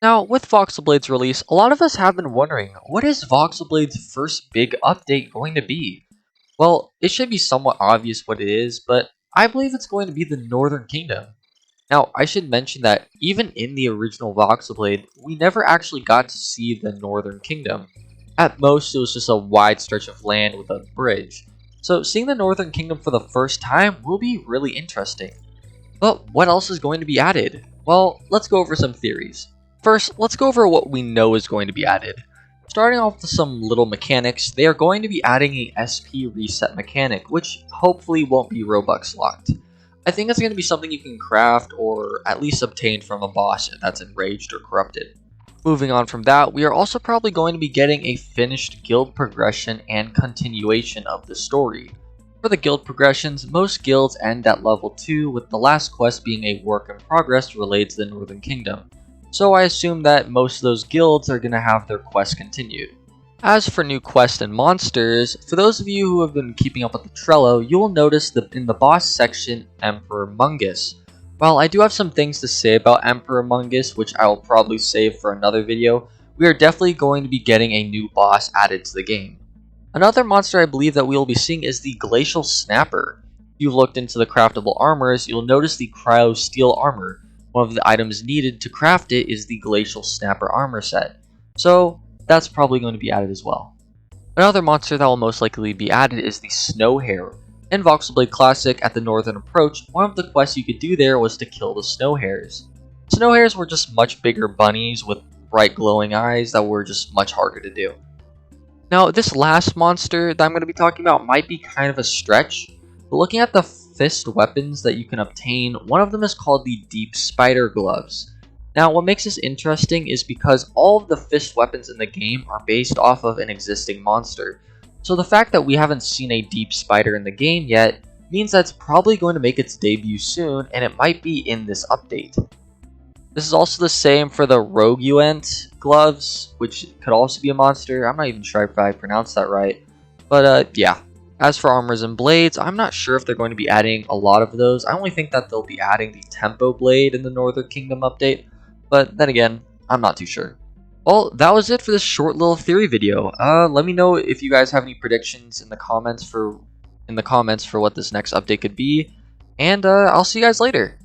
Now, with Voxlblade's release, a lot of us have been wondering, what is Voxlblade's first big update going to be? Well, it should be somewhat obvious what it is, but I believe it's going to be the Northern Kingdom. Now, I should mention that even in the original Voxlblade, we never actually got to see the Northern Kingdom. At most, it was just a wide stretch of land with a bridge. So seeing the Northern Kingdom for the first time will be really interesting. But what else is going to be added? Well, let's go over some theories. First, let's go over what we know is going to be added. Starting off with some little mechanics, they are going to be adding a SP reset mechanic, which hopefully won't be Robux locked. I think it's going to be something you can craft or at least obtain from a boss that's enraged or corrupted. Moving on from that, we are also probably going to be getting a finished guild progression and continuation of the story. For the guild progressions, most guilds end at level 2, with the last quest being a work in progress related to the Northern Kingdom. So I assume that most of those guilds are going to have their quests continued. As for new quests and monsters, for those of you who have been keeping up with the Trello, you will notice that in the boss section, Emperor Mungus. While I do have some things to say about Emperor Mungus, which I will probably save for another video, we are definitely going to be getting a new boss added to the game. Another monster I believe that we will be seeing is the Glacial Snapper. If you've looked into the craftable armors, you'll notice the Cryo Steel armor. One of the items needed to craft it is the Glacial Snapper armor set. So that's probably going to be added as well. Another monster that will most likely be added is the Snowhare. In Voxblade Classic at the Northern Approach, one of the quests you could do there was to kill the Snohares. Snohares were just much bigger bunnies with bright glowing eyes that were just much harder to do. Now, this last monster that I'm going to be talking about might be kind of a stretch, but looking at the fist weapons that you can obtain, one of them is called the Deep Spider Gloves. Now, what makes this interesting is because all of the fist weapons in the game are based off of an existing monster. So the fact that we haven't seen a Deep Spider in the game yet means that it's probably going to make its debut soon, and it might be in this update. This is also the same for the Roguent gloves, which could also be a monster. I'm not even sure if I pronounced that right. But yeah. As for armors and blades, I'm not sure if they're going to be adding a lot of those. I only think that they'll be adding the Tempo Blade in the Northern Kingdom update. But then again, I'm not too sure. Well, that was it for this short little theory video. Let me know if you guys have any predictions in the comments for what this next update could be. And I'll see you guys later.